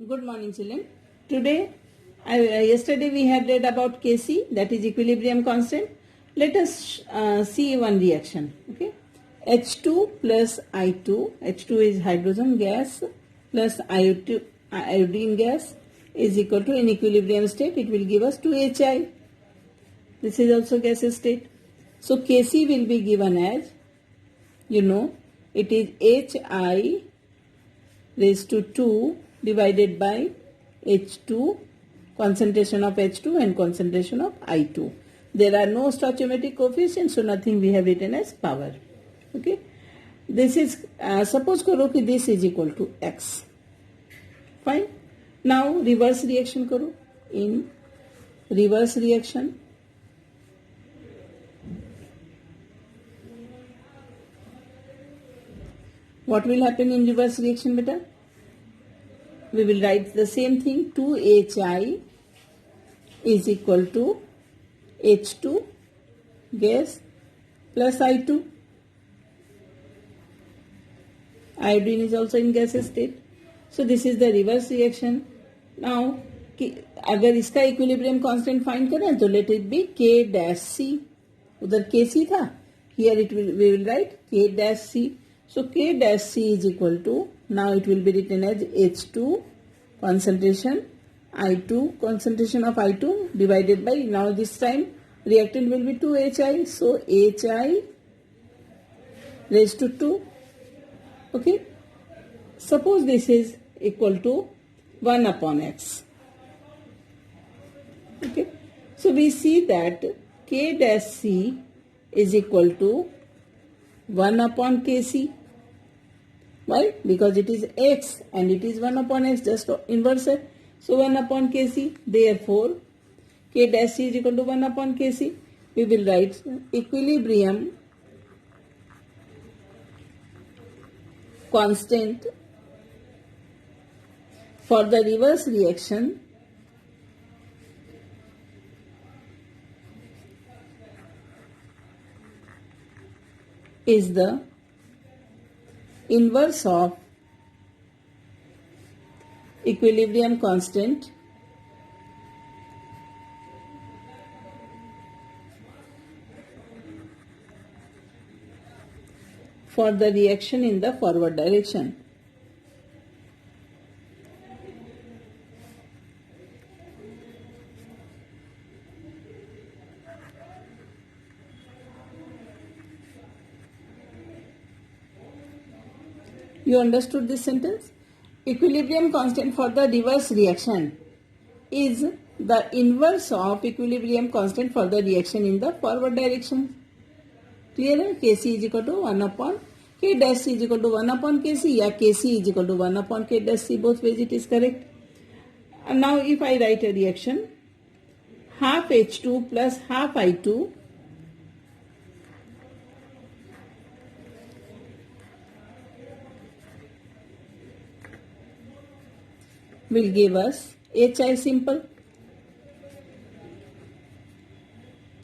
Good morning, children. Today, yesterday we have read about Kc, that is equilibrium constant. Let us see one reaction. Okay, H2 plus I2. H2 is hydrogen gas plus I2, iodine gas is equal to, in equilibrium state, it will give us 2Hi. This is also gaseous state. So Kc will be given as, it is Hi raised to 2 divided by H2, concentration of H2 and concentration of I2. There are no stoichiometric coefficients, so nothing we have written as power. Okay. This is, suppose karo ki this is equal to X. Fine. Now reverse reaction karo. In reverse reaction, what will happen in reverse reaction, beta? We will write the same thing. 2Hi is equal to H2 gas plus I2. Iodine is also in gaseous state. So this is the reverse reaction. Now, अगर इसका equilibrium constant find करें तो let it be K dash C. उधर Kc था. Here we will write K dash C. So K dash C is equal to, now it will be written as H2 concentration, I2 concentration of I2 divided by, now this time reactant will be 2Hi. So Hi raised to 2. Okay. Suppose this is equal to 1 upon X. Okay. So we see that K dash C is equal to 1 upon Kc. Why? Because it is X and it is 1 upon X, just inverse it. So 1 upon Kc. Therefore, K dash C is equal to 1 upon Kc. We will write equilibrium constant for the reverse reaction is the inverse of equilibrium constant for the reaction in the forward direction. You understood this sentence? Equilibrium constant for the reverse reaction is the inverse of equilibrium constant for the reaction in the forward direction. Clear? Kc is equal to 1 upon K dash C is equal to 1 upon Kc, या Kc is equal to 1 upon K dash C. Both ways it is correct. And now if I write a reaction, half H2 plus half I2 will give us Hi simple.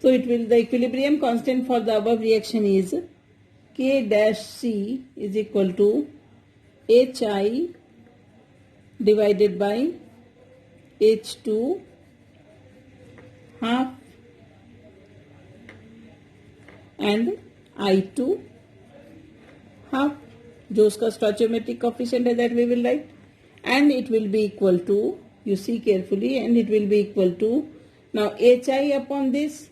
So it will, the equilibrium constant for the above reaction is K dash C is equal to Hi divided by H2 half and I2 half, जो उसका stoichiometric coefficient है, that we will write, and it will be equal to, you see carefully, and it will be equal to, now Hi upon this.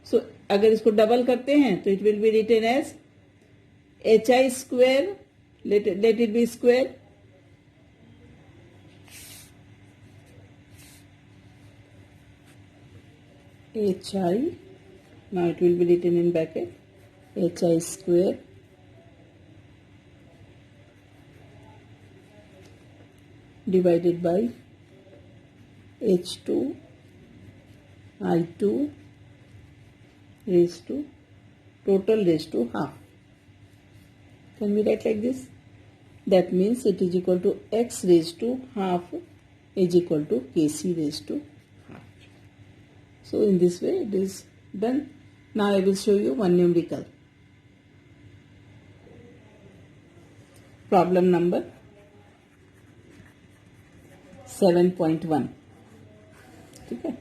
So अगर इसको double करते हैं तो it will be written as Hi square, let it be square, Hi, now it will be written in bracket, Hi square divided by H2 I2 raised to, total raised to half. Can we write like this? That means it is equal to X raised to half is equal to Kc raised to half. So in this way it is done. Now I will show you one numerical. Problem number 7.1. ठीक है.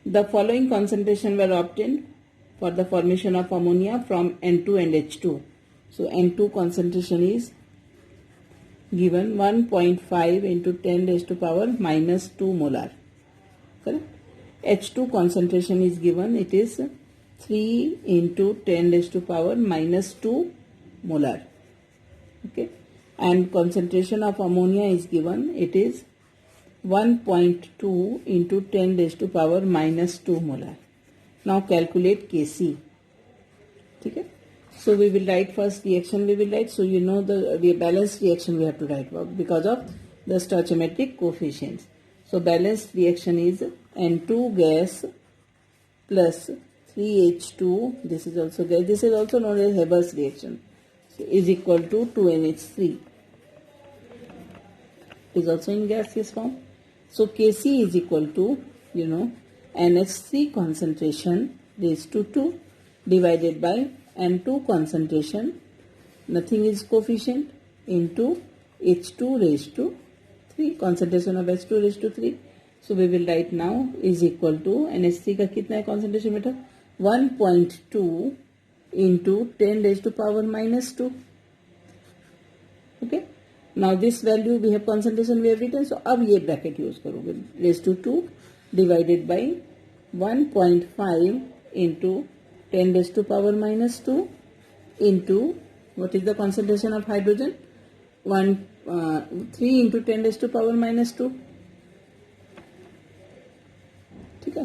The following concentration were obtained for the formation of ammonia from N2 and H2. So N2 concentration is given 1.5 into 10 raised to power minus 2 molar. Correct? H2 concentration is given, it is 3 into 10 raised to power minus 2 molar. Okay. And concentration of ammonia is given, it is 1.2 into 10 raised to power minus 2 molar. Now calculate Kc. Okay. So we will write first reaction we will write. So you know the balanced reaction we have to write because of the stoichiometric coefficients. So balanced reaction is N2 gas plus 3H2. This is also gas. This is also known as Haber's reaction. So is equal to 2NH3. It is also in gaseous form. So Kc is equal to, you know, NH3 concentration raised to 2 divided by N2 concentration, nothing is coefficient, into H2 raised to 3, concentration of H2 raised to 3. So we will write now is equal to NH3 का कितना है concentration बेटा 1.2 into 10 raised to power minus 2. Okay. Now this value we have concentration we have written. So अब ये bracket use करोगे raised to 2 divided by 1.5 into 10 raised to power minus 2 into what is the concentration of hydrogen 3 into 10 raised to power minus 2. ठीक है.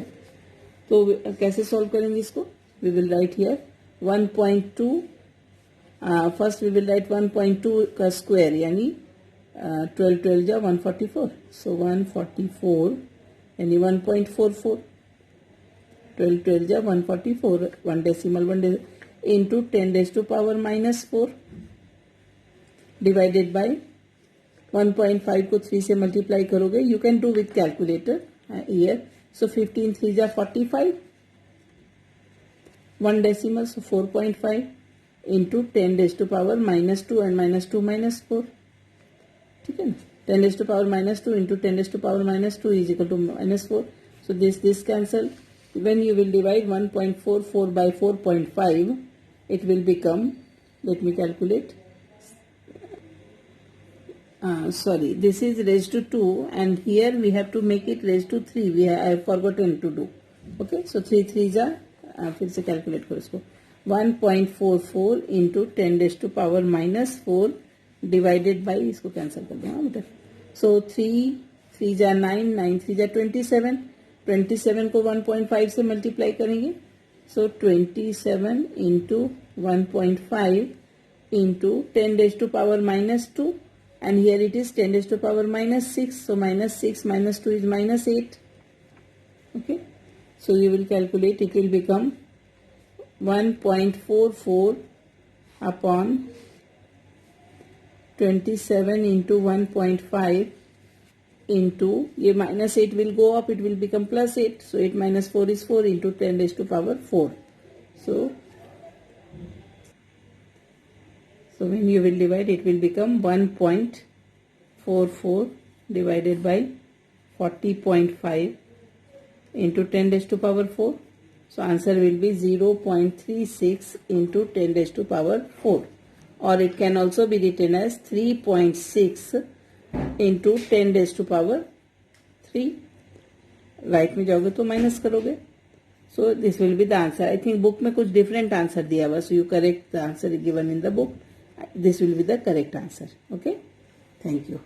तो कैसे solve करेंगे इसको? We will write here 1.2. First we will write 1.2 का square यानी 12 जा 144. So 144 यानी 1.44. 12 जा 144 1 decimal into 10 raised to power minus 4 divided by 1.5 को 3 से मल्टीप्लाई करोगे. You can do with calculator here. So 15 3 जा 45 1 decimal, so 4.5 into 10 raised to power minus 2 and minus 2 minus 4. ठीक है ना. 10 raised to power minus 2 into 10 raised to power minus 2 is equal to minus 4. So this cancel. When you will divide 1.44 by 4.5, it will become, let me calculate, sorry, this is raised to 2 and here we have to make it raised to 3. I have forgotten to do. Okay, so 3 3 जा फिर से calculate करो इसको 1.44 into 10 raised to power minus 4 divided by, इसको cancel कर दो हाँ बेटा. So 3 3 जा 9 9 3 जा 27 27 को 1.5 से मल्टीप्लाई करेंगे. सो 27 into 1.5 into 10 raised to power minus 2 and here it is 10 raised to power minus 6. So minus 6 minus 2 is minus 8. Okay. So you will calculate, it will become 1.44 upon 27 into 1.5 into, ये minus 8 will go up, it will become plus 8. So 8 minus 4 is 4 into 10 raised to power 4. So when you will divide, it will become 1.44 divided by 40.5 into 10 raised to power 4. So answer will be 0.36 into 10 raised to power 4. Or it can also be written as 3.6 into 10 raised to power 3. Right में जाओगे तो minus करोगे. So this will be the answer. I think book में कुछ different answer दिया हुआ. So you correct the answer given in the book. This will be the correct answer. Okay. Thank you.